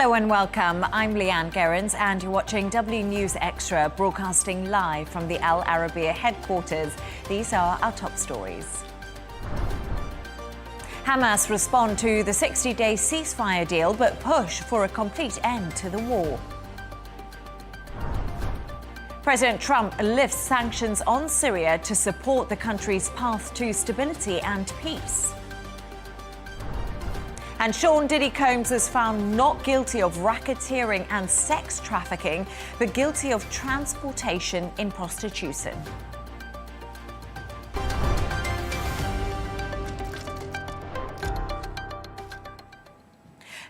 Hello and welcome. I'm Leigh-Ann Gerrans and you're watching W News Extra, broadcasting live from the Al Arabiya headquarters. These are our top stories. Hamas respond to the 60-day ceasefire deal but push for a complete end to the war. President Trump lifts sanctions on Syria to support the country's path to stability and peace. And Diddy Combs is found not guilty of racketeering and sex trafficking, but guilty of transportation in prostitution.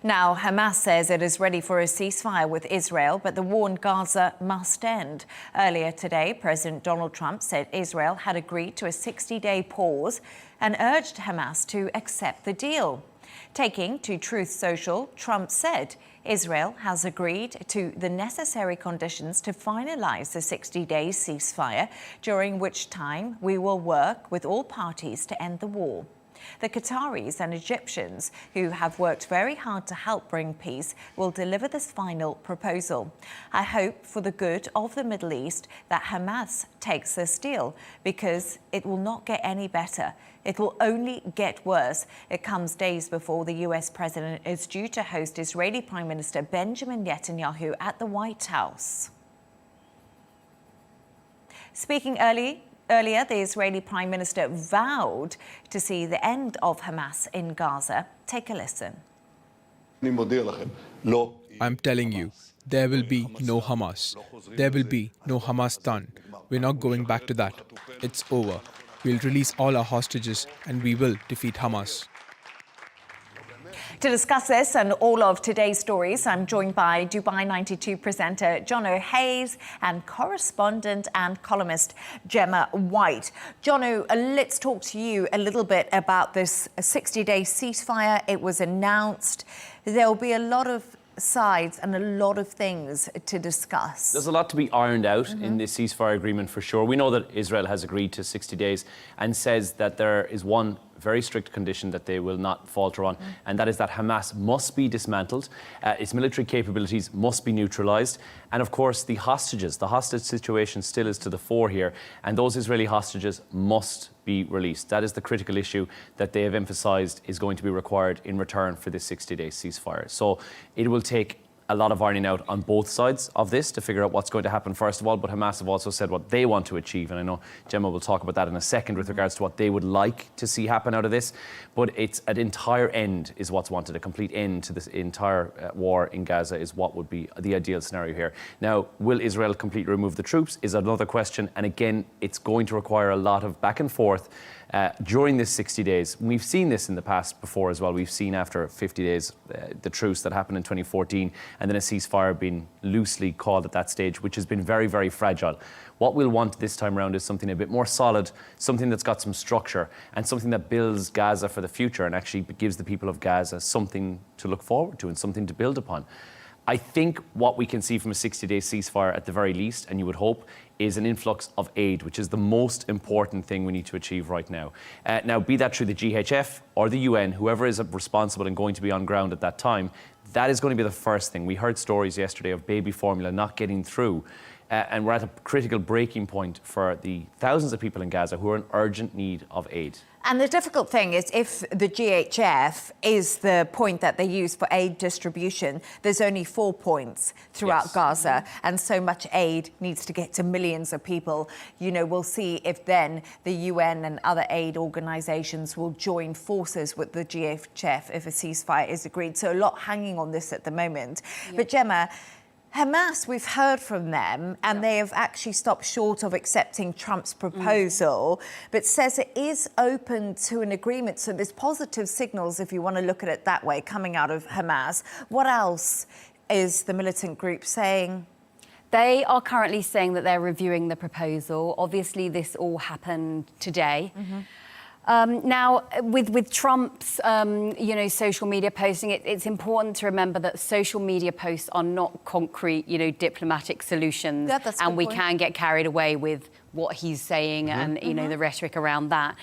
Now, Hamas says it is ready for a ceasefire with Israel, but the war in Gaza must end. Earlier today, President Donald Trump said Israel had agreed to a 60-day pause and urged Hamas to accept the deal. Taking to Truth Social, Trump said Israel has agreed to the necessary conditions to finalize the 60-day ceasefire, during which time we will work with all parties to end the war. The Qataris and Egyptians, who have worked very hard to help bring peace, will deliver this final proposal. I hope for the good of the Middle East that Hamas takes this deal, because it will not get any better. It will only get worse. It comes days before the US president is due to host Israeli Prime Minister Benjamin Netanyahu at the White House. Speaking earlier, the Israeli Prime Minister vowed to see the end of Hamas in Gaza. Take a listen. I'm telling you, there will be no Hamas. There will be no Hamas done. We're not going back to that. It's over. We'll release all our hostages and we will defeat Hamas. To discuss this and all of today's stories, I'm joined by Dubai 92 presenter Jono and correspondent and columnist Gemma White. Jono, let's talk to you a little bit about this 60-day ceasefire. It was announced. There'll be a lot of sides and a lot of things to discuss. There's a lot to be ironed out in this ceasefire agreement for sure. We know that Israel has agreed to 60 days and says that there is one very strict condition that they will not falter on, and that is that Hamas must be dismantled, its military capabilities must be neutralised, and of course the hostages. The hostage situation still is to the fore here, and those Israeli hostages must be released. That is the critical issue that they have emphasised is going to be required in return for this 60-day ceasefire. So it will take a lot of ironing out on both sides of this to figure out what's going to happen first of all, but Hamas have also said what they want to achieve, and I know Gemma will talk about that in a second with regards to what they would like to see happen out of this, but it's an entire end is what's wanted. A complete end to this entire war in Gaza is what would be the ideal scenario here. Now, will Israel completely remove the troops is another question, and again, it's going to require a lot of back and forth during this 60 days. We've seen this in the past before as well. We've seen after 50 days the truce that happened in 2014 and then a ceasefire being loosely called at that stage, which has been very, very fragile. What we'll want this time around is something a bit more solid, something that's got some structure and something that builds Gaza for the future and actually gives the people of Gaza something to look forward to and something to build upon. I think what we can see from a 60-day ceasefire at the very least, and you would hope, is an influx of aid, which is the most important thing we need to achieve right now. Now, be that through the GHF or the UN, whoever is responsible and going to be on ground at that time, that is going to be the first thing. We heard stories yesterday of baby formula not getting through, and we're at a critical breaking point for the thousands of people in Gaza who are in urgent need of aid. And the difficult thing is if the GHF is the point that they use for aid distribution, there's only 4 points throughout Gaza, and so much aid needs to get to millions of people. You know, we'll see if then the UN and other aid organisations will join forces with the GHF if a ceasefire is agreed. So a lot hanging on this at the moment. Yeah. But Gemma, Hamas, we've heard from them, and they have actually stopped short of accepting Trump's proposal, but says it is open to an agreement. So there's positive signals, if you want to look at it that way, coming out of Hamas. What else is the militant group saying? They are currently saying that they're reviewing the proposal. Obviously, this all happened today. Now, with Trump's, social media posting, it's important to remember that social media posts are not concrete, diplomatic solutions. Yeah, that's a and good we point. can get carried away with what he's saying and, the rhetoric around that.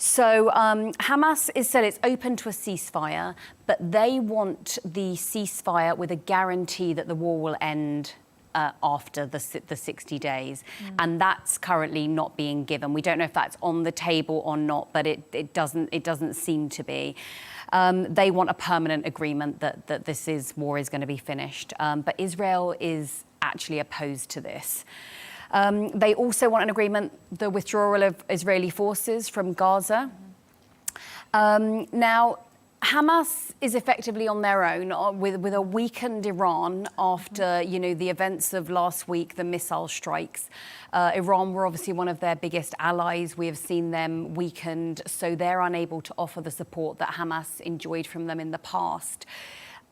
So Hamas has said it's open to a ceasefire, but they want the ceasefire with a guarantee that the war will end after the 60 days. And that's currently not being given. We don't know if that's on the table or not, but it doesn't seem to be. They want a permanent agreement that this war is going to be finished. But Israel is actually opposed to this. They also want an agreement, the withdrawal of Israeli forces from Gaza. Now, Hamas is effectively on their own with a weakened Iran after, the events of last week, the missile strikes. Iran were obviously one of their biggest allies. We have seen them weakened, so they're unable to offer the support that Hamas enjoyed from them in the past.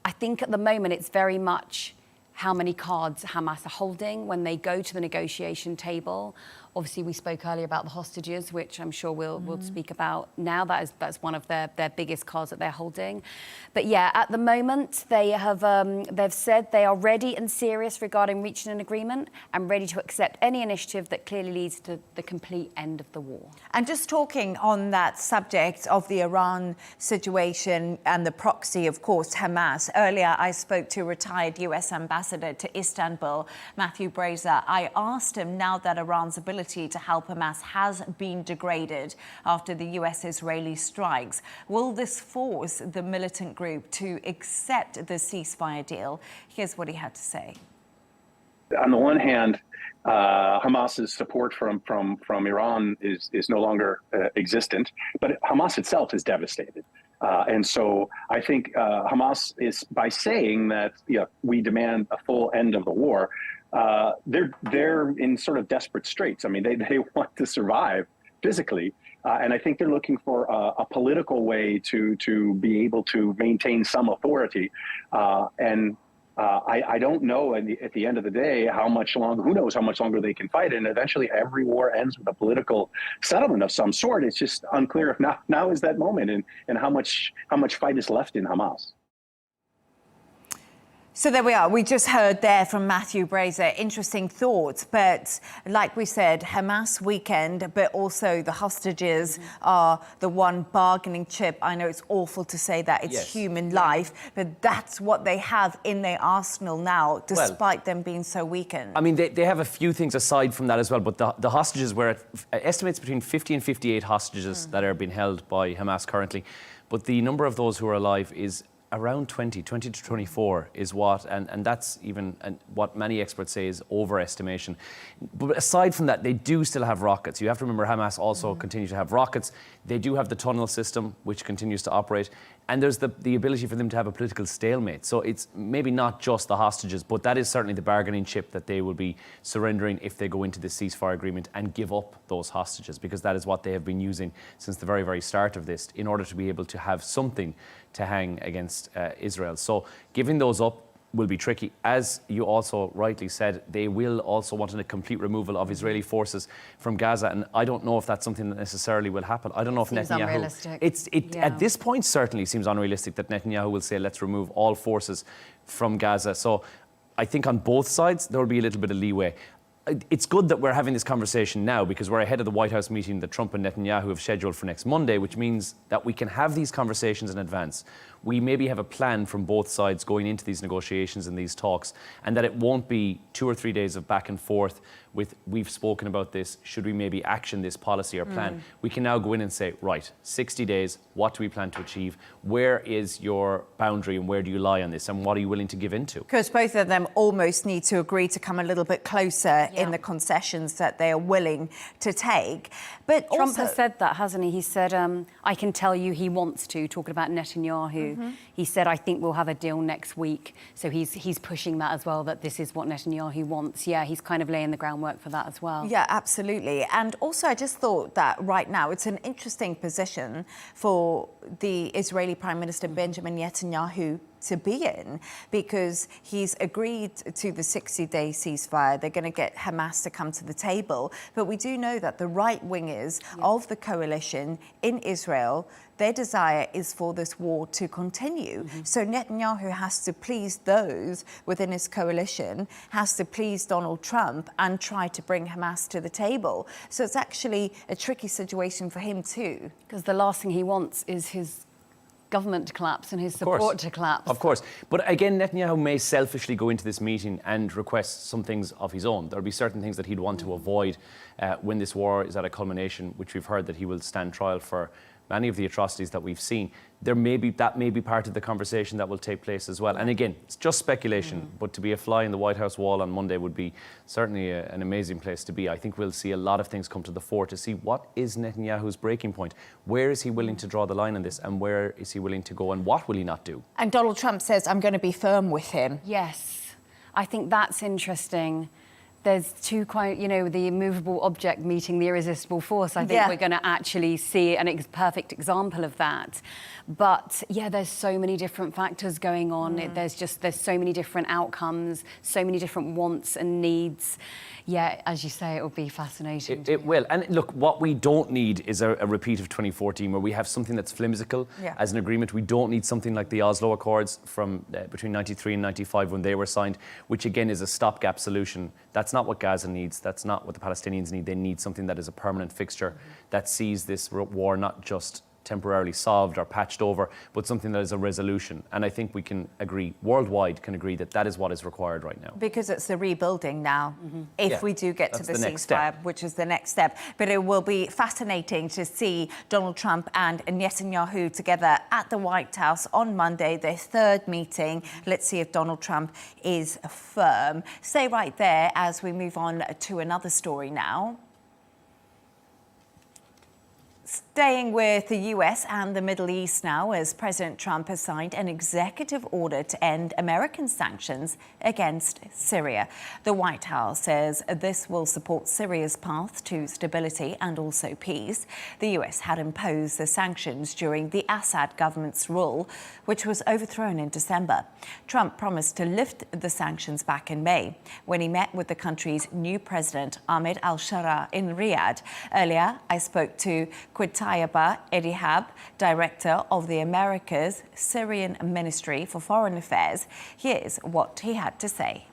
I think at the moment it's very much how many cards Hamas are holding when they go to the negotiation table. Obviously, we spoke earlier about the hostages, which I'm sure we'll speak about now. That's one of their biggest cards that they're holding. But yeah, at the moment, they've said they are ready and serious regarding reaching an agreement and ready to accept any initiative that clearly leads to the complete end of the war. And just talking on that subject of the Iran situation and the proxy, of course, Hamas. Earlier, I spoke to retired US ambassador to Istanbul, Matthew Bryza. I asked him, now that Iran's ability to help Hamas has been degraded after the US-Israeli strikes, will this force the militant group to accept the ceasefire deal? Here's what he had to say. On the one hand, Hamas's support from Iran is no longer existent, but Hamas itself is devastated. And so I think Hamas is, by saying that we demand a full end of the war, they're in sort of desperate straits. I mean, they want to survive physically, and I think they're looking for a political way to be able to maintain some authority. I don't know at the end of the day how much longer, who knows how much longer they can fight. And eventually every war ends with a political settlement of some sort. It's just unclear if now is that moment and how much fight is left in Hamas. So there we are. We just heard there from Matthew Bryza. Interesting thoughts. But like we said, Hamas weekend, but also the hostages are the one bargaining chip. I know it's awful to say that, it's human life, but that's what they have in their arsenal now, despite them being so weakened. I mean, they have a few things aside from that as well, but the hostages were at estimates between 50 and 58 hostages that are being held by Hamas currently. But the number of those who are alive is around 20 to 24 is what, and that's even what many experts say is overestimation. But aside from that, they do still have rockets. You have to remember Hamas also continue to have rockets. They do have the tunnel system, which continues to operate. And there's the ability for them to have a political stalemate. So it's maybe not just the hostages, but that is certainly the bargaining chip that they will be surrendering if they go into the ceasefire agreement and give up those hostages, because that is what they have been using since the very, very start of this in order to be able to have something to hang against Israel. So giving those up will be tricky. As you also rightly said, they will also want a complete removal of Israeli forces from Gaza, and I don't know if that's something that necessarily will happen. I don't know if Netanyahu... Unrealistic. At this point certainly seems unrealistic that Netanyahu will say, let's remove all forces from Gaza. So I think on both sides there will be a little bit of leeway. It's good that we're having this conversation now because we're ahead of the White House meeting that Trump and Netanyahu have scheduled for next Monday, which means that we can have these conversations in advance. We maybe have a plan from both sides going into these negotiations and these talks, and that it won't be 2 or 3 days of back and forth with, we've spoken about this, should we maybe action this policy or plan? We can now go in and say, right, 60 days, what do we plan to achieve? Where is your boundary and where do you lie on this? And what are you willing to give into? Because both of them almost need to agree to come a little bit closer in the concessions that they are willing to take. But Trump has said that, hasn't he? He said, I can tell you he wants to, talking about Netanyahu. He said, I think we'll have a deal next week. So he's pushing that as well, that this is what Netanyahu wants. Yeah, he's kind of laying the groundwork for that as well. Yeah, absolutely. And also, I just thought that right now it's an interesting position for the Israeli Prime Minister Benjamin Netanyahu to be in, because he's agreed to the 60-day ceasefire. They're going to get Hamas to come to the table. But we do know that the right wingers of the coalition in Israel, their desire is for this war to continue. So Netanyahu has to please those within his coalition, has to please Donald Trump and try to bring Hamas to the table. So it's actually a tricky situation for him too. Because the last thing he wants is his government to collapse and his support to collapse. Of course. But again, Netanyahu may selfishly go into this meeting and request some things of his own. There'll be certain things that he'd want to avoid when this war is at a culmination, which we've heard that he will stand trial for many of the atrocities that we've seen. That may be part of the conversation that will take place as well. And again, it's just speculation, but to be a fly in the White House wall on Monday would be certainly an amazing place to be. I think we'll see a lot of things come to the fore to see what is Netanyahu's breaking point. Where is he willing to draw the line on this, and where is he willing to go, and what will he not do? And Donald Trump says, I'm going to be firm with him. Yes, I think that's interesting. There's two quite, the immovable object meeting the irresistible force. I think we're going to actually see a perfect example of that. But yeah, there's so many different factors going on. There's so many different outcomes, so many different wants and needs. Yeah, as you say, it will be fascinating. It will. And look, what we don't need is a repeat of 2014, where we have something that's flimsical as an agreement. We don't need something like the Oslo Accords from between 93 and 95 when they were signed, which again is a stopgap solution. That's not what Gaza needs. That's not what the Palestinians need. They need something that is a permanent fixture that sees this war not just temporarily solved or patched over, but something that is a resolution. And I think we can agree, worldwide can agree, that that is what is required right now. Because it's the rebuilding now, if we do get to the ceasefire, which is the next step. But it will be fascinating to see Donald Trump and Netanyahu together at the White House on Monday, their third meeting. Let's see if Donald Trump is firm. Stay right there as we move on to another story now. Staying with the US and the Middle East now, as President Trump has signed an executive order to end American sanctions against Syria. The White House says this will support Syria's path to stability and also peace. The US had imposed the sanctions during the Assad government's rule, which was overthrown in December. Trump promised to lift the sanctions back in May when he met with the country's new president, Ahmed al-Sharaa, in Riyadh. Earlier, I spoke to Qutayba Edihab, director of the America's Syrian Ministry for Foreign Affairs. Here's what he had to say.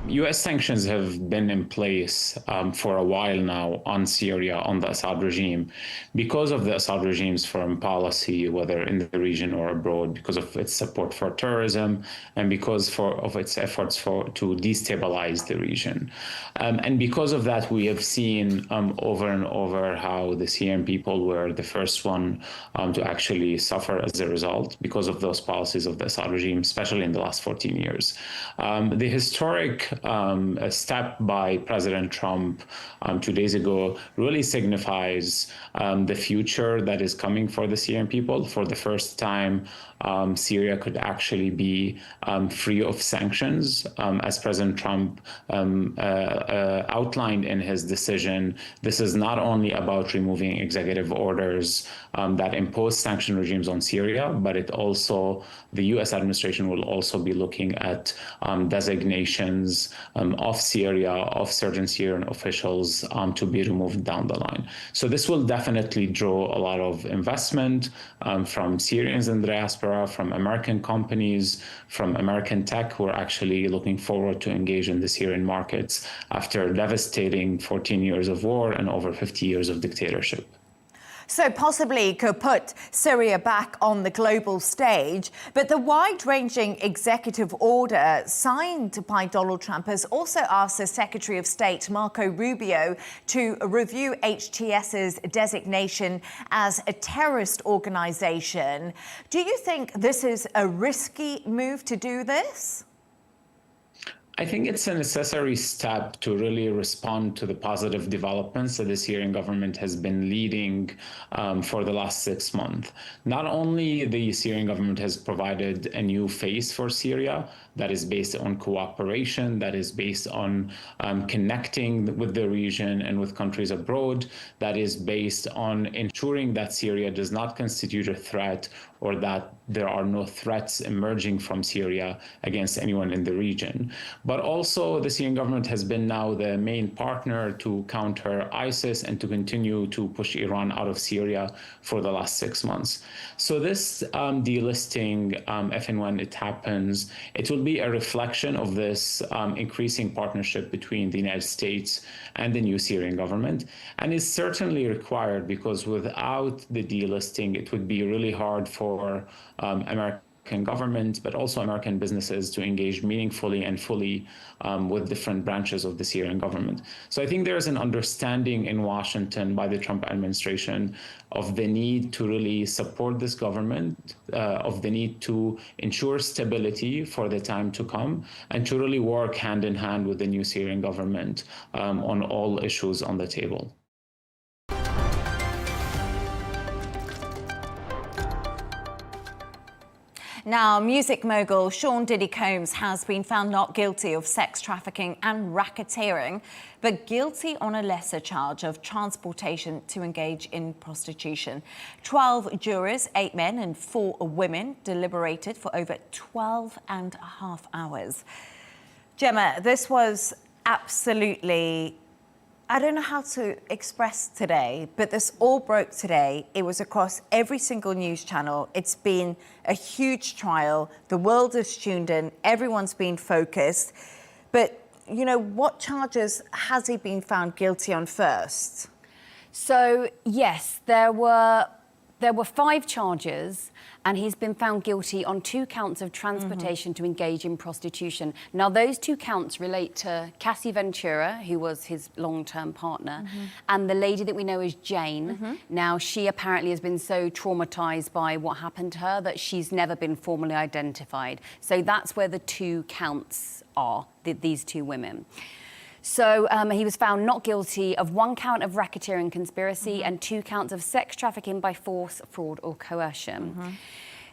U.S. sanctions have been in place for a while now on Syria, on the Assad regime, because of the Assad regime's foreign policy, whether in the region or abroad, because of its support for terrorism, and because of its efforts to destabilize the region. And because of that, we have seen over and over how the Syrian people were the first one to actually suffer as a result, because of those policies of the Assad regime, especially in the last 14 years. The historic a step by President Trump 2 days ago really signifies the future that is coming for the Syrian people. For the first time, Syria could actually be free of sanctions. As President Trump outlined in his decision, this is not only about removing executive orders that impose sanction regimes on Syria, but the U.S. administration will also be looking at designations of Syria, of certain Syrian officials to be removed down the line. So this will definitely draw a lot of investment from Syrians in the diaspora, from American companies, from American tech who are actually looking forward to engage in the Syrian markets after devastating 14 years of war and over 50 years of dictatorship. So possibly could put Syria back on the global stage. But the wide-ranging executive order signed by Donald Trump has also asked the Secretary of State, Marco Rubio, to review HTS's designation as a terrorist organization. Do you think this is a risky move to do this? I think it's a necessary step to really respond to the positive developments that the Syrian government has been leading for the last 6 months. Not only the Syrian government has provided a new face for Syria that is based on cooperation, that is based on connecting with the region and with countries abroad, that is based on ensuring that Syria does not constitute a threat or that there are no threats emerging from Syria against anyone in the region. But also the Syrian government has been now the main partner to counter ISIS and to continue to push Iran out of Syria for the last 6 months. So this delisting, if and when it happens, it will be a reflection of this increasing partnership between the United States and the new Syrian government, and is certainly required, because without the delisting, it would be really hard for American government, but also American businesses, to engage meaningfully and fully with different branches of the Syrian government. So I think there is an understanding in Washington by the Trump administration of the need to really support this government, of the need to ensure stability for the time to come, and to really work hand in hand with the new Syrian government on all issues on the table. Now, music mogul Sean Diddy Combs has been found not guilty of sex trafficking and racketeering, but guilty on a lesser charge of transportation to engage in prostitution. 12 jurors, 8 men and 4 women, deliberated for over 12 and a half hours. Gemma, this was absolutely... I don't know how to express today, but this all broke today. It was across every single news channel. It's been a huge trial. The world has tuned in. Everyone's been focused. But, you know, what charges has he been found guilty on first? So, yes, there were 5 charges, and he's been found guilty on 2 counts of transportation to engage in prostitution. Now, those 2 counts relate to Cassie Ventura, who was his long-term partner, and the lady that we know as Jane. Now, she apparently has been so traumatized by what happened to her that she's never been formally identified. So that's where the 2 counts are, these 2 women. So he was found not guilty of 1 count of racketeering conspiracy and 2 counts of sex trafficking by force, fraud or coercion.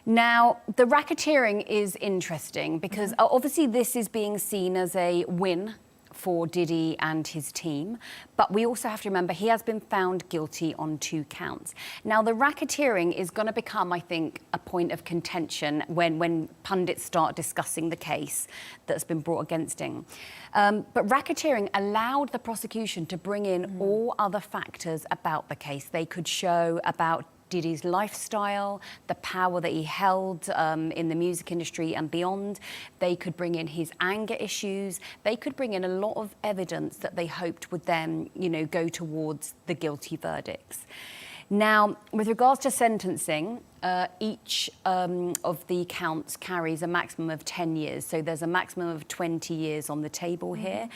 Now, the racketeering is interesting because obviously this is being seen as a win for Diddy and his team, but we also have to remember he has been found guilty on 2 counts. Now, the racketeering is going to become, I think, a point of contention when pundits start discussing the case that's been brought against him. But racketeering allowed the prosecution to bring in all other factors about the case. They could show about Diddy's lifestyle, the power that he held in the music industry and beyond. They could bring in his anger issues. They could bring in a lot of evidence that they hoped would then, you know, go towards the guilty verdicts. Now, with regards to sentencing, each of the counts carries a maximum of 10 years. So there's a maximum of 20 years on the table here.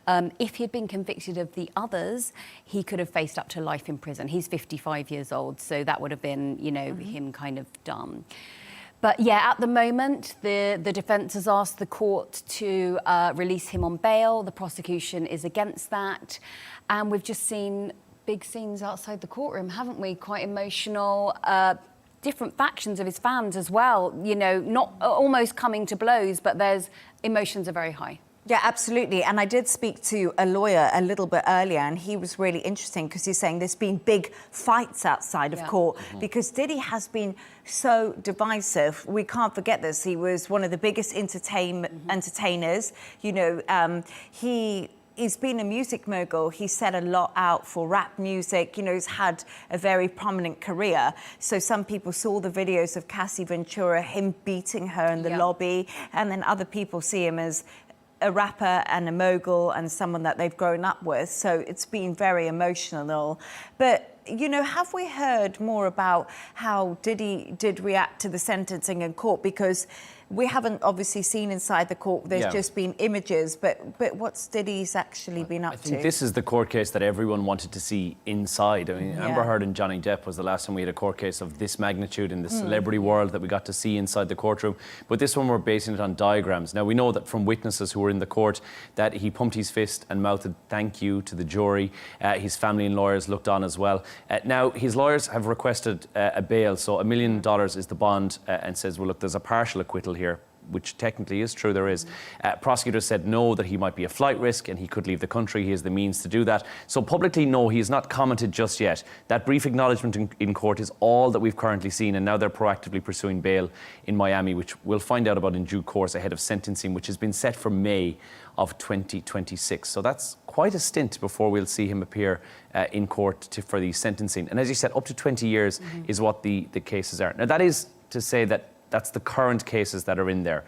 If he'd been convicted of the others, he could have faced up to life in prison. He's 55 years old, so that would have been, you know, him kind of done. But yeah, at the moment, the defence has asked the court to release him on bail. The prosecution is against that. And we've just seen big scenes outside the courtroom, haven't we? Quite emotional. Different factions of his fans as well, you know, not almost coming to blows, but emotions are very high. Yeah, absolutely. And I did speak to a lawyer a little bit earlier, and he was really interesting because he's saying there's been big fights outside of court because Diddy has been so divisive. We can't forget this. He was one of the biggest entertainers. You know, He's been a music mogul. He set a lot out for rap music. You know, he's had a very prominent career. So some people saw the videos of Cassie Ventura, him beating her in the lobby. And then other people see him as a rapper and a mogul and someone that they've grown up with. So it's been very emotional. But, you know, have we heard more about how Diddy did react to the sentencing in court? Because we haven't obviously seen inside the court. There's just been images, but what's Diddy's actually been up to? I think this is the court case that everyone wanted to see inside. I mean, Amber Heard and Johnny Depp was the last time we had a court case of this magnitude in the celebrity world that we got to see inside the courtroom. But this one, we're basing it on diagrams. Now, we know that from witnesses who were in the court that he pumped his fist and mouthed thank you to the jury. His family and lawyers looked on as well. Now, his lawyers have requested a bail, so $1 million is the bond, and says, well, look, there's a partial acquittal here. which technically is true, there is. Prosecutors said no, that he might be a flight risk and he could leave the country. He has the means to do that. So publicly, no, he has not commented just yet. That brief acknowledgement in court is all that we've currently seen, and now they're proactively pursuing bail in Miami, which we'll find out about in due course ahead of sentencing, which has been set for May of 2026. So that's quite a stint before we'll see him appear in court for the sentencing. And as you said, up to 20 years is what the cases are. Now, that is to say that that's the current cases that are in there.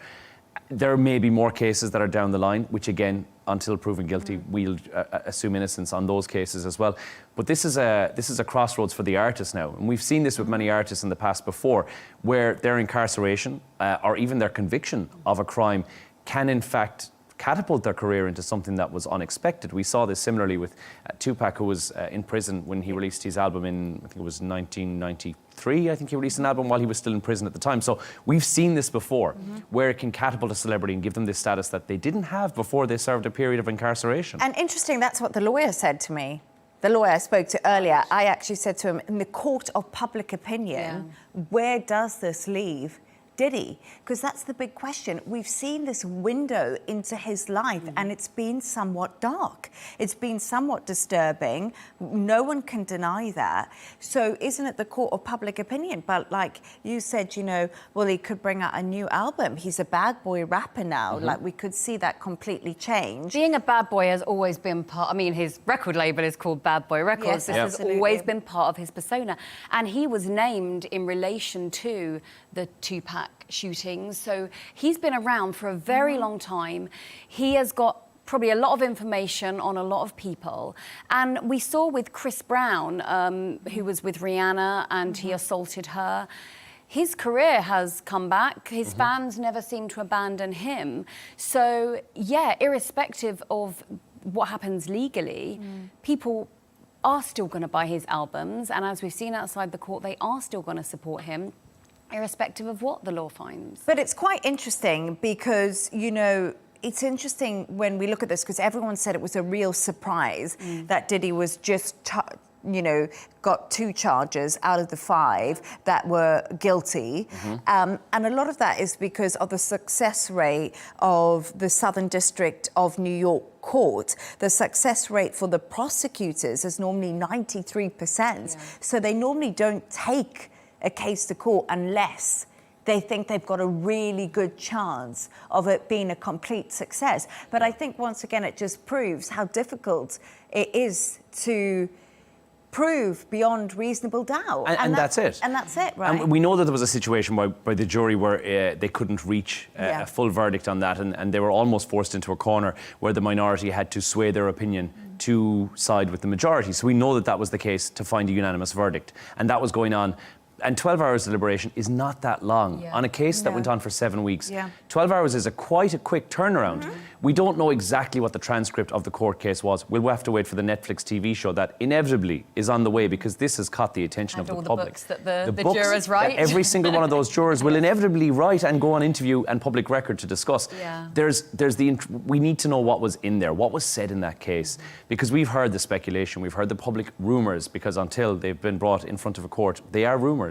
There may be more cases that are down the line, which again, until proven guilty, we'll assume innocence on those cases as well. But this is a crossroads for the artists now. And we've seen this with many artists in the past before, where their incarceration or even their conviction of a crime can in fact catapult their career into something that was unexpected. We saw this similarly with Tupac, who was in prison when he released his album in, I think it was 1993. I think he released an album while he was still in prison at the time. So we've seen this before, where it can catapult a celebrity and give them this status that they didn't have before they served a period of incarceration. And interesting, that's what the lawyer said to me. The lawyer I spoke to earlier, I actually said to him, in the court of public opinion, where does this leave Diddy? Because that's the big question. We've seen this window into his life and it's been somewhat dark. It's been somewhat disturbing. No one can deny that. So isn't it the court of public opinion? But like you said, you know, well, he could bring out a new album. He's a bad boy rapper now. Like we could see that completely change. Being a bad boy has always been part, I mean, his record label is called Bad Boy Records. Yes, this has always been part of his persona. And he was named in relation to the Tupac shootings. So he's been around for a very long time. He has got probably a lot of information on a lot of people. And we saw with Chris Brown, who was with Rihanna and he assaulted her. His career has come back. His fans never seem to abandon him. So yeah, irrespective of what happens legally, people are still going to buy his albums. And as we've seen outside the court, they are still going to support him, irrespective of what the law finds. But it's quite interesting because, you know, it's interesting when we look at this because everyone said it was a real surprise that Diddy was just, you know, got 2 charges out of the 5 that were guilty. And a lot of that is because of the success rate of the Southern District of New York Court. The success rate for the prosecutors is normally 93%. So they normally don't take a case to court unless they think they've got a really good chance of it being a complete success. But I think once again it just proves how difficult it is to prove beyond reasonable doubt. And that's it. And that's it, right? And we know that there was a situation by the jury where they couldn't reach a full verdict on that, and they were almost forced into a corner where the minority had to sway their opinion to side with the majority. So we know that that was the case to find a unanimous verdict. And that was going on. And 12 hours deliberation is not that long. On a case that went on for 7 weeks, 12 hours is quite a quick turnaround. We don't know exactly what the transcript of the court case was. We'll have to wait for the Netflix TV show that inevitably is on the way because this has caught the attention of the public. And all the books that the jurors write. Every single one of those jurors will inevitably write and go on interview and public record to discuss. We need to know what was in there, what was said in that case. Because we've heard the speculation, we've heard the public rumours, because until they've been brought in front of a court, they are rumours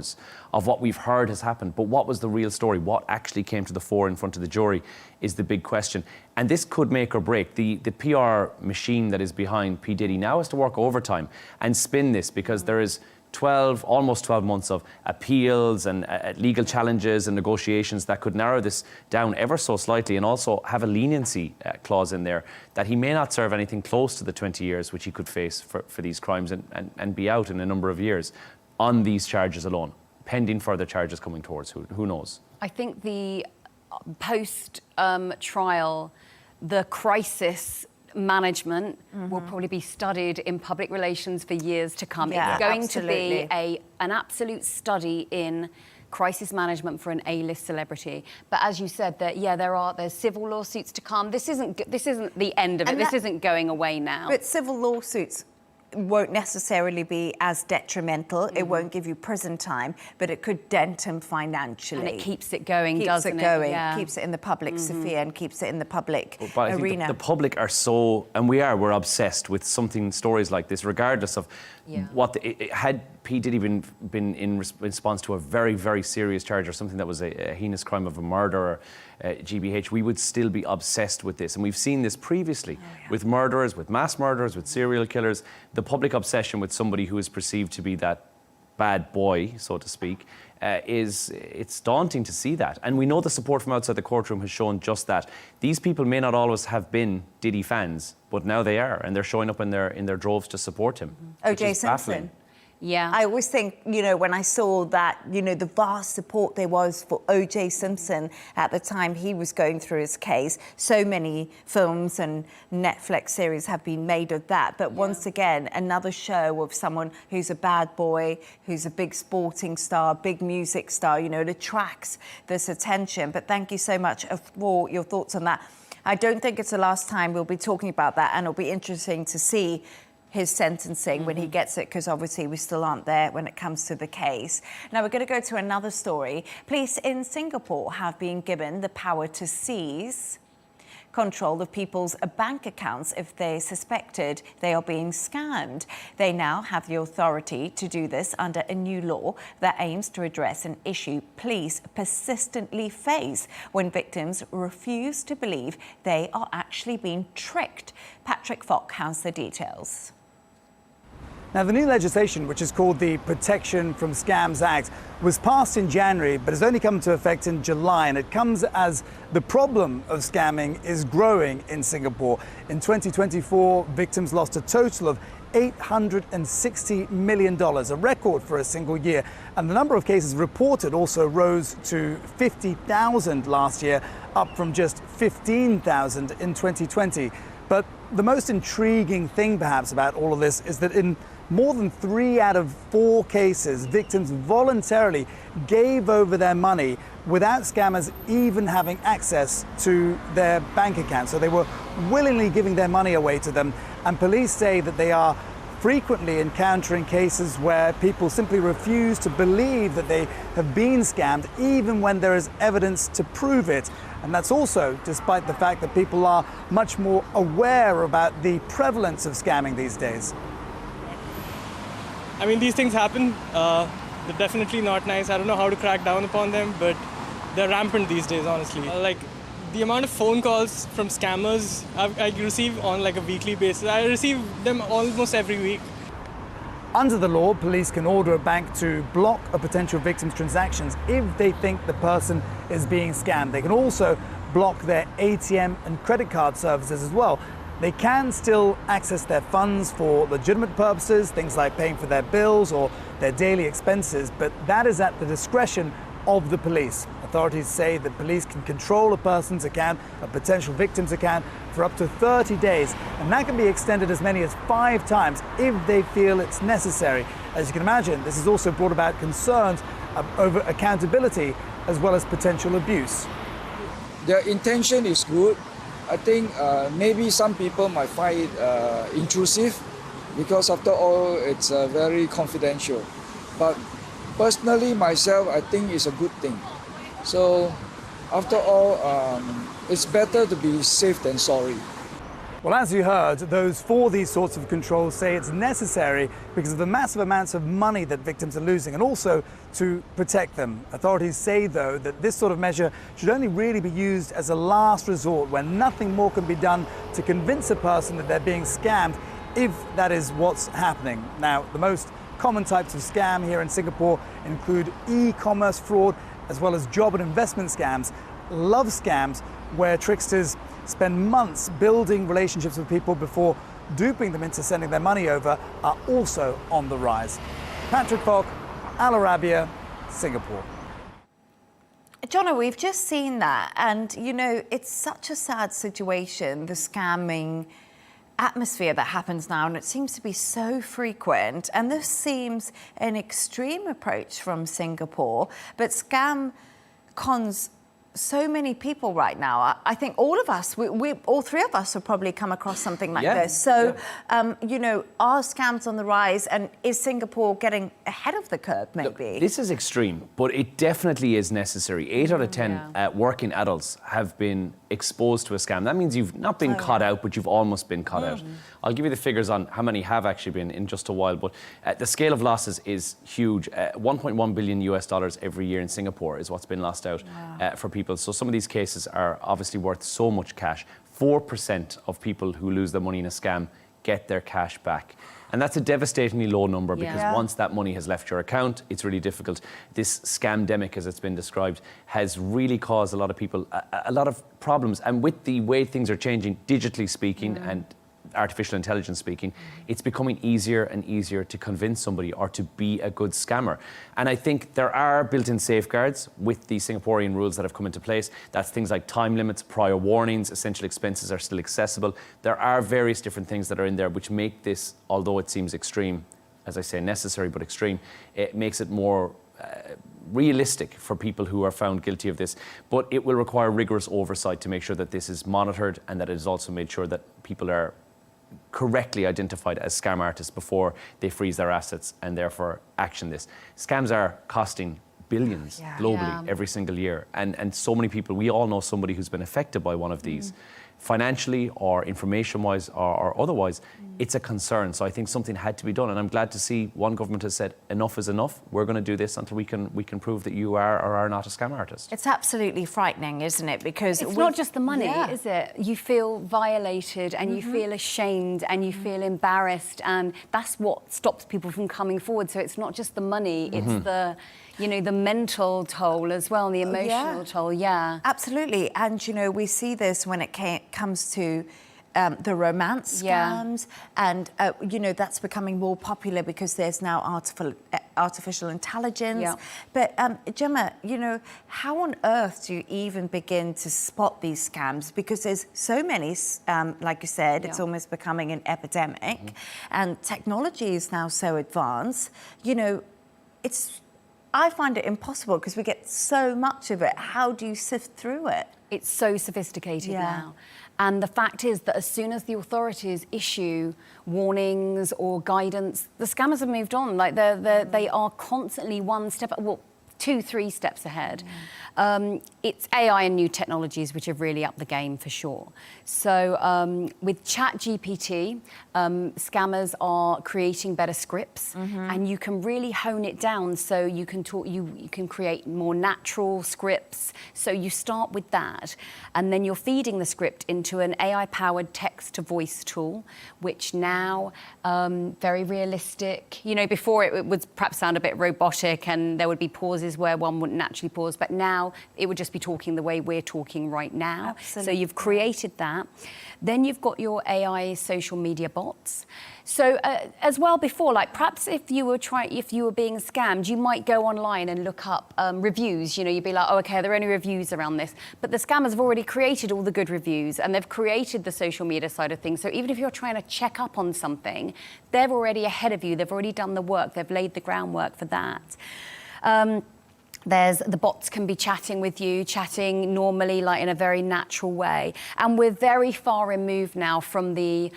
of what we've heard has happened. But what was the real story? What actually came to the fore in front of the jury is the big question. And this could make or break. The PR machine that is behind P. Diddy now has to work overtime and spin this because there is almost 12 months of appeals and legal challenges and negotiations that could narrow this down ever so slightly and also have a leniency clause in there that he may not serve anything close to the 20 years which he could face for these crimes and be out in a number of years on these charges alone, pending further charges coming towards who knows. I think the post-trial, the crisis management will probably be studied in public relations for years to come. It's going to be an absolute study in crisis management for an A-list celebrity. But as you said, there's civil lawsuits to come. This isn't the end of it. This isn't going away now. But civil lawsuits won't necessarily be as detrimental. It won't give you prison time, but it could dent him financially. And it keeps it going, doesn't it? Keeps it going, keeps it in the public sphere and keeps it in the public but arena. I think the public are so, and we're obsessed with stories like this, regardless of what had P. Diddy been in response to a very, very serious charge or something that was a heinous crime of a murder or GBH, we would still be obsessed with this. And we've seen this previously with murderers, with mass murderers, with serial killers. The public obsession with somebody who is perceived to be that bad boy, so to speak, it's daunting to see that. And we know the support from outside the courtroom has shown just that. These people may not always have been Diddy fans, but now they are, and they're showing up in their droves to support him. O.J. Simpson. Yeah. I always think, you know, when I saw that, you know, the vast support there was for O.J. Simpson at the time he was going through his case. So many films and Netflix series have been made of that. But once again, another show of someone who's a bad boy, who's a big sporting star, big music star, you know, it attracts this attention. But thank you so much for your thoughts on that. I don't think it's the last time we'll be talking about that, and it'll be interesting to see his sentencing when he gets it, because obviously we still aren't there when it comes to the case. Now we're going to go to another story. Police in Singapore have been given the power to seize control of people's bank accounts if they're suspected they are being scammed. They now have the authority to do this under a new law that aims to address an issue police persistently face when victims refuse to believe they are actually being tricked. Patrick Falk has the details. Now, the new legislation, which is called the Protection from Scams Act, was passed in January, but has only come into effect in July, and it comes as the problem of scamming is growing in Singapore. In 2024, victims lost a total of $860 million, a record for a single year. And the number of cases reported also rose to 50,000 last year, up from just 15,000 in 2020. But the most intriguing thing, perhaps, about all of this is that in more than 3 out of 4 cases, victims voluntarily gave over their money without scammers even having access to their bank account. So they were willingly giving their money away to them. And police say that they are frequently encountering cases where people simply refuse to believe that they have been scammed, even when there is evidence to prove it. And that's also despite the fact that people are much more aware about the prevalence of scamming these days. I mean, these things happen. They're definitely not nice. I don't know how to crack down upon them, but they're rampant these days, honestly. Like, the amount of phone calls from scammers I receive on like a weekly basis, I receive them almost every week. Under the law, police can order a bank to block a potential victim's transactions if they think the person is being scammed. They can also block their ATM and credit card services as well. They can still access their funds for legitimate purposes, things like paying for their bills or their daily expenses, but that is at the discretion of the police. Authorities say that police can control a person's account, a potential victim's account, for up to 30 days, and that can be extended as many as 5 times if they feel it's necessary. As you can imagine, this has also brought about concerns over accountability as well as potential abuse. The intention is good. I think maybe some people might find it intrusive because after all it's very confidential. But personally myself, I think it's a good thing. So after all, it's better to be safe than sorry. Well, as you heard, those for these sorts of controls say it's necessary because of the massive amounts of money that victims are losing and also to protect them. Authorities say, though, that this sort of measure should only really be used as a last resort when nothing more can be done to convince a person that they're being scammed, if that is what's happening. Now, the most common types of scam here in Singapore include e-commerce fraud as well as job and investment scams. Love scams, where tricksters spend months building relationships with people before duping them into sending their money over, are also on the rise. Patrick Falk, Arabiya, Singapore. Jono, we've just seen that, and you know, it's such a sad situation, the scamming atmosphere that happens now, and it seems to be so frequent. And this seems an extreme approach from Singapore, but scam cons so many people right now. I think all of us, all 3 of us have probably come across something like this. So, you know, are scams on the rise, and is Singapore getting ahead of the curve, maybe? Look, this is extreme, but it definitely is necessary. 8 out of 10 working adults have been exposed to a scam. That means you've not been caught out, but you've almost been caught out. I'll give you the figures on how many have actually been in just a while, but the scale of losses is huge. 1.1 billion US dollars every year in Singapore is what's been lost out for people. So some of these cases are obviously worth so much cash. 4% of people who lose their money in a scam get their cash back. And that's a devastatingly low number because once that money has left your account, it's really difficult. This scamdemic, as it's been described, has really caused a lot of people a lot of problems. And with the way things are changing, digitally speaking, and artificial intelligence speaking, it's becoming easier and easier to convince somebody or to be a good scammer. And I think there are built-in safeguards with the Singaporean rules that have come into place. That's things like time limits, prior warnings, essential expenses are still accessible. There are various different things that are in there which make this, although it seems extreme, as I say, necessary but extreme, it makes it more realistic for people who are found guilty of this. But it will require rigorous oversight to make sure that this is monitored and that it is also made sure that people are correctly identified as scam artists before they freeze their assets and therefore action this. Scams are costing billions globally every single year. And so many people, we all know somebody who's been affected by one of these. Financially or information-wise or otherwise, it's a concern. So I think something had to be done. And I'm glad to see one government has said, enough is enough. We're going to do this until we can prove that you are or are not a scam artist. It's absolutely frightening, isn't it? Because it's not just the money, is it? You feel violated and you feel ashamed and you feel embarrassed, and that's what stops people from coming forward. So it's not just the money, it's the, you know, the mental toll as well, and the emotional toll, Absolutely. And, you know, we see this when it comes to the romance scams, and, you know, that's becoming more popular because there's now artificial intelligence. But, Gemma, you know, how on earth do you even begin to spot these scams? Because there's so many, like you said, it's almost becoming an epidemic, and technology is now so advanced, you know, I find it impossible because we get so much of it. How do you sift through it? It's so sophisticated now. And the fact is that as soon as the authorities issue warnings or guidance, the scammers have moved on. Like they are constantly one step, well, 2-3 steps ahead. It's AI and new technologies which have really upped the game for sure. So with ChatGPT, scammers are creating better scripts, and you can really hone it down so you can you can create more natural scripts. So you start with that, and then you're feeding the script into an AI-powered text-to-voice tool, which now very realistic. You know, before it would perhaps sound a bit robotic, and there would be pauses where one wouldn't naturally pause, but now it would just be talking the way we're talking right now. Absolutely. So you've created that. Then you've got your AI social media bots. So as well before, like perhaps if you were being scammed, you might go online and look up reviews. You know, you'd be like, oh, okay, are there any reviews around this? But the scammers have already created all the good reviews, and they've created the social media side of things. So even if you're trying to check up on something, they're already ahead of you. They've already done the work. They've laid the groundwork for that. The bots can be chatting with you, chatting normally, like in a very natural way. And we're very far removed now from the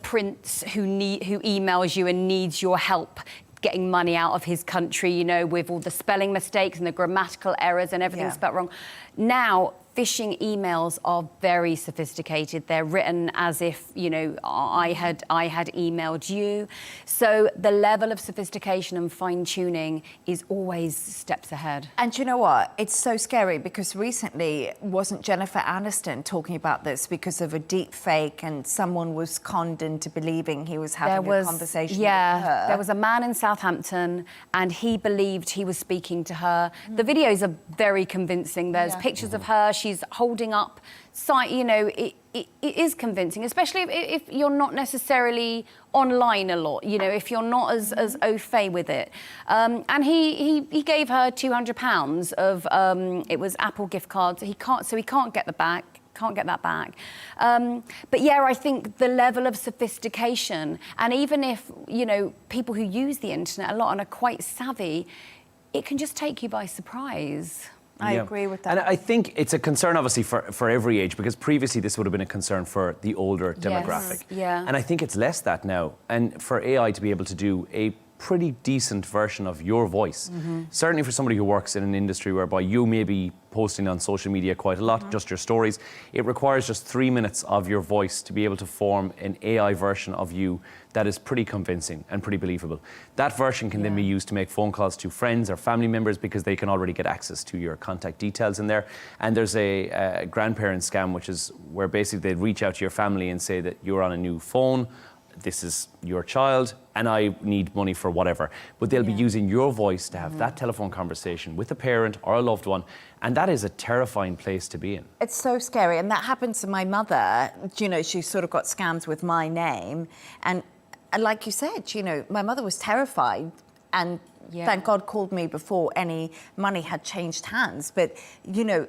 prince who emails you and needs your help getting money out of his country, you know, with all the spelling mistakes and the grammatical errors and everything spelled wrong. Now, phishing emails are very sophisticated. They're written as if, you know, I had emailed you. So the level of sophistication and fine-tuning is always steps ahead. And you know what? It's so scary because recently, wasn't Jennifer Aniston talking about this because of a deep fake, and someone was conned into believing he was having a conversation with her? There was a man in Southampton and he believed he was speaking to her. The videos are very convincing. There's pictures of her. She's holding up, you know, it is convincing, especially if you're not necessarily online a lot, you know, if you're not as au fait with it. And he gave her £200 of, it was Apple gift cards. He can't get that back. But yeah, I think the level of sophistication, and even if, you know, people who use the internet a lot and are quite savvy, it can just take you by surprise. I agree with that. And I think it's a concern, obviously, for every age, because previously this would have been a concern for the older demographic. Yeah. And I think it's less that now. And for AI to be able to do a pretty decent version of your voice. Certainly for somebody who works in an industry whereby you may be posting on social media quite a lot, just your stories, it requires just 3 minutes of your voice to be able to form an AI version of you that is pretty convincing and pretty believable. That version can then be used to make phone calls to friends or family members because they can already get access to your contact details in there. And there's a grandparent scam, which is where basically they'd reach out to your family and say that you're on a new phone, this is your child, and I need money for whatever. But they'll be using your voice to have that telephone conversation with a parent or a loved one, and that is a terrifying place to be in. It's so scary, and that happened to my mother. You know, she sort of got scammed with my name, and like you said, you know, my mother was terrified, and thank God called me before any money had changed hands. But, you know,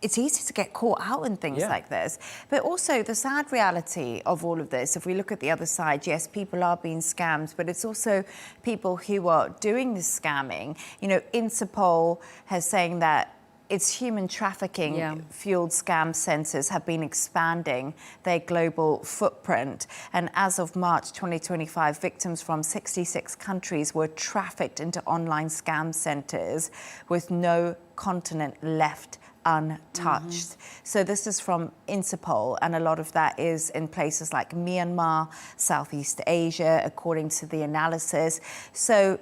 it's easy to get caught out in things like this. But also the sad reality of all of this, if we look at the other side, yes, people are being scammed, but it's also people who are doing this scamming. You know, Interpol has saying that its human trafficking fueled scam centres have been expanding their global footprint. And as of March 2025, victims from 66 countries were trafficked into online scam centres with no continent left untouched. So this is from Interpol, and a lot of that is in places like Myanmar, Southeast Asia, according to the analysis. So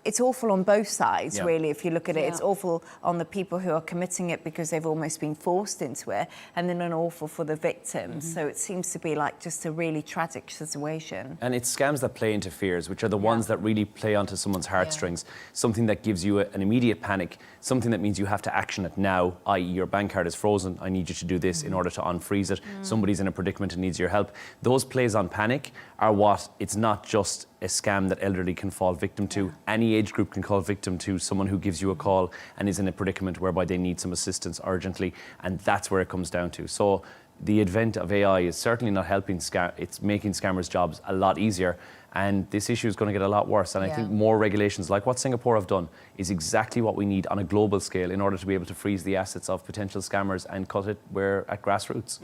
it's awful on both sides, really, if you look at it. It's awful on the people who are committing it because they've almost been forced into it, and then an awful for the victims. So it seems to be like just a really tragic situation. And it's scams that play into fears, which are the ones that really play onto someone's heartstrings, something that gives you an immediate panic, something that means you have to action it now, i.e. your bank card is frozen, I need you to do this in order to unfreeze it, somebody's in a predicament and needs your help. Those plays on panic are what, it's not just a scam that elderly can fall victim to. Any age group can fall victim to someone who gives you a call and is in a predicament whereby they need some assistance urgently, and that's where it comes down to. So the advent of AI is certainly not helping it's making scammers' jobs a lot easier, and this issue is going to get a lot worse. And I think more regulations, like what Singapore have done, is exactly what we need on a global scale in order to be able to freeze the assets of potential scammers and cut it where at grassroots.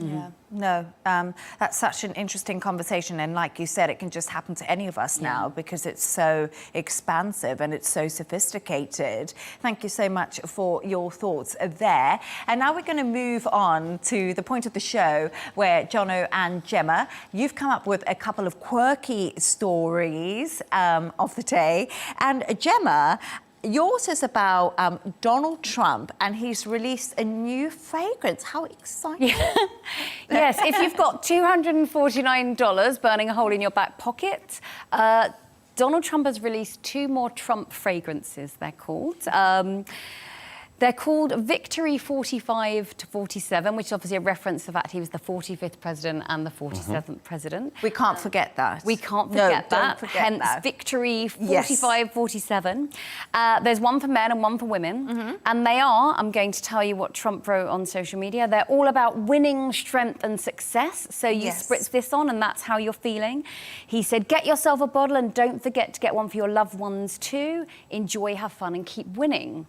That's such an interesting conversation, and like you said, it can just happen to any of us now because it's so expansive and it's so sophisticated. Thank you so much for your thoughts there. And now we're going to move on to the point of the show where Jono and Gemma, you've come up with a couple of quirky stories of the day. And Gemma, yours is about Donald Trump, and he's released a new fragrance. How exciting. Yes, if you've got $249 burning a hole in your back pocket, Donald Trump has released 2 more Trump fragrances, they're called. They're called Victory 45 to 47, which is obviously a reference to the fact he was the 45th president and the 47th president. We can't forget that. We can't forget that. Don't forget hence that. Victory 45, 47. There's one for men and one for women. And they are, I'm going to tell you what Trump wrote on social media, they're all about winning, strength and success. So you spritz this on and that's how you're feeling. He said, get yourself a bottle and don't forget to get one for your loved ones too. Enjoy, have fun and keep winning.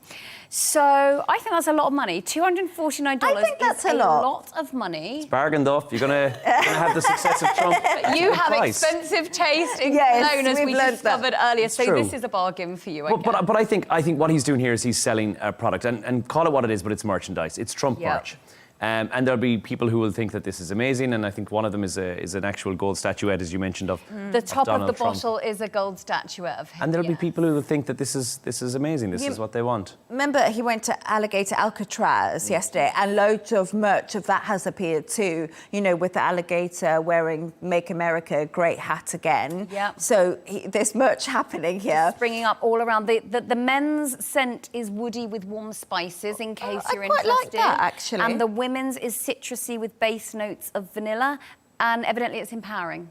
So I think that's a lot of money. $249 I think that's is a lot of money. It's bargained off. You're gonna have the success of Trump. But you have expensive taste in cologne, as we discovered earlier. So true. this is a bargain for you. But I think what he's doing here is he's selling a product, and call it what it is, but it's merchandise. It's Trump merch. And there'll be people who will think that this is amazing, and I think one of them is an actual gold statuette, as you mentioned, of the top of the Trump. bottle is a gold statuette of him. And there'll be people who will think that this is amazing. This is what they want. Remember, he went to Alligator Alcatraz yesterday, and loads of merch of that has appeared too. You know, with the alligator wearing "Make America Great" hat again. So there's merch happening here. Springing up all around. The men's scent is woody with warm spices, in case you're I quite interested. like that, actually. And the women's is citrusy with base notes of vanilla, and evidently it's empowering.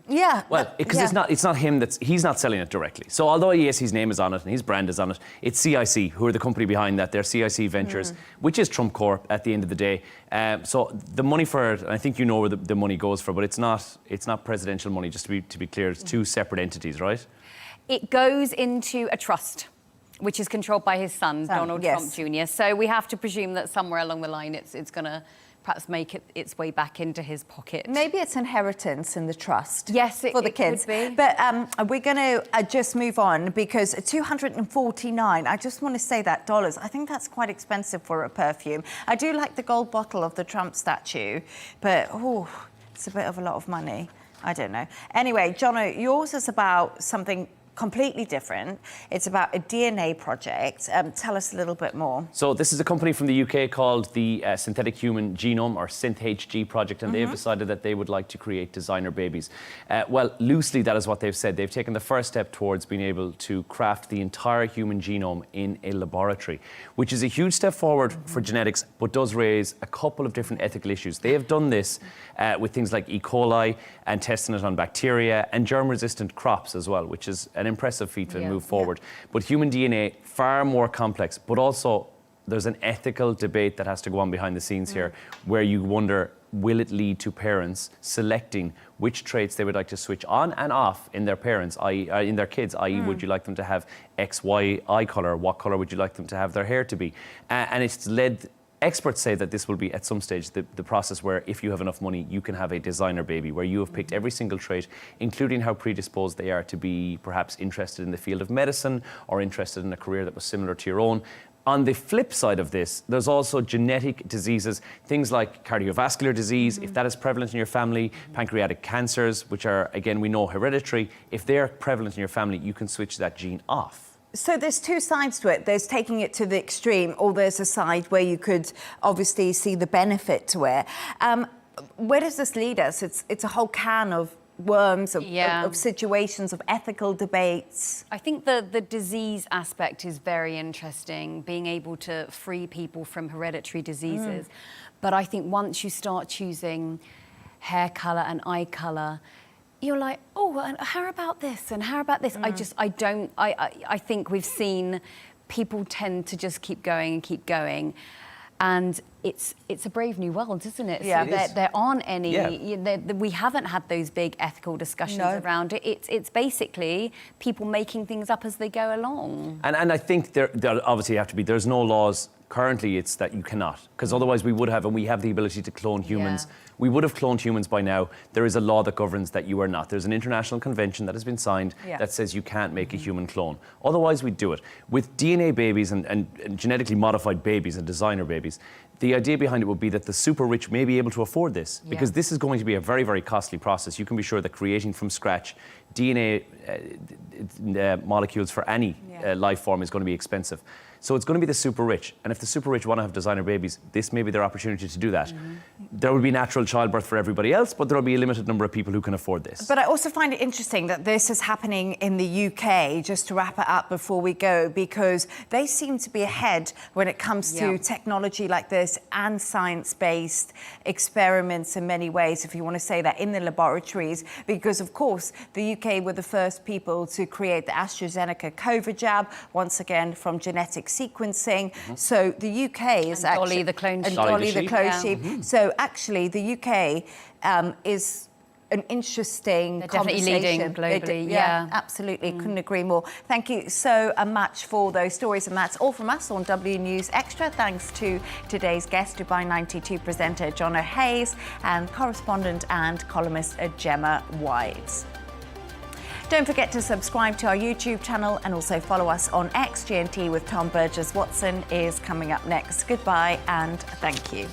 Well, because it's not him he's not selling it directly. So although yes, his name is on it and his brand is on it, it's CIC who are the company behind that. They're CIC Ventures, which is Trump Corp at the end of the day. So the money for it, and I think you know where the money goes for, but it's not presidential money. Just to be clear, it's 2 separate entities, right? It goes into a trust, which is controlled by his son, Donald Trump Jr. So we have to presume that somewhere along the line it's going to perhaps make its way back into his pocket. Maybe it's inheritance in the trust. Yes, for the kids. Could be. But we're going to just move on because 249. I just want to say that dollars. I think that's quite expensive for a perfume. I do like the gold bottle of the Trump statue, but it's a bit of a lot of money. I don't know. Anyway, Jono, yours is about something completely different. It's about a DNA project. Tell us a little bit more. So this is a company from the UK called the Synthetic Human Genome, or SynthHG project, and they've decided that they would like to create designer babies. Well, loosely, that is what they've said. They've taken the first step towards being able to craft the entire human genome in a laboratory, which is a huge step forward for genetics, but does raise a couple of different ethical issues. They have done this with things like E. coli and testing it on bacteria and germ-resistant crops as well, which is an impressive feat to move forward. But human DNA, far more complex, but also there's an ethical debate that has to go on behind the scenes here, where you wonder, will it lead to parents selecting which traits they would like to switch on and off in their parents, i.e. in their kids, i.e. would you like them to have X, Y eye colour, what colour would you like them to have their hair to be? And it's led, experts say that this will be at some stage the process where if you have enough money, you can have a designer baby, where you have picked every single trait, including how predisposed they are to be perhaps interested in the field of medicine or interested in a career that was similar to your own. On the flip side of this, there's also genetic diseases, things like cardiovascular disease, if that is prevalent in your family, pancreatic cancers, which are, again, we know hereditary. If they're prevalent in your family, you can switch that gene off. So there's two sides to it. There's taking it to the extreme, or there's a side where you could obviously see the benefit to it. Where does this lead us? It's a whole can of worms, of situations, of ethical debates. I think the disease aspect is very interesting, being able to free people from hereditary diseases. But I think once you start choosing hair colour and eye colour, you're like, oh, and how about this? And how about this? I think we've seen people tend to just keep going and keep going. And it's a brave new world, isn't it? Yeah, so there aren't any, we haven't had those big ethical discussions around it. It's basically people making things up as they go along. And I think there obviously have to be, there's no laws. Currently, it's that you cannot, because otherwise we would have, and we have the ability to clone humans. We would have cloned humans by now. There is a law that governs that you are not. There's an international convention that has been signed that says you can't make a human clone. Otherwise, we'd do it. With DNA babies and genetically modified babies and designer babies, the idea behind it would be that the super rich may be able to afford this, because this is going to be a very, very costly process. You can be sure that creating from scratch DNA molecules for any life form is going to be expensive. So it's going to be the super rich. And if the super rich want to have designer babies, this may be their opportunity to do that. There will be natural childbirth for everybody else, but there will be a limited number of people who can afford this. But I also find it interesting that this is happening in the UK, just to wrap it up before we go, because they seem to be ahead when it comes to technology like this and science-based experiments in many ways, if you want to say that, in the laboratories. Because, of course, the UK were the first people to create the AstraZeneca COVID jab, once again, from genetic sequencing. So the UK is and actually... Dolly the clone sheep. Dolly the clone sheep. So actually the UK is an interesting conversation. Definitely leading globally, Absolutely, couldn't agree more. Thank you so much for those stories, and that's all from us on W News Extra. Thanks to today's guest, Dubai 92 presenter Jono Hayes and correspondent and columnist Gemma White. Don't forget to subscribe to our YouTube channel and also follow us on X. GNT with Tom Burgess Watson is coming up next. Goodbye and thank you.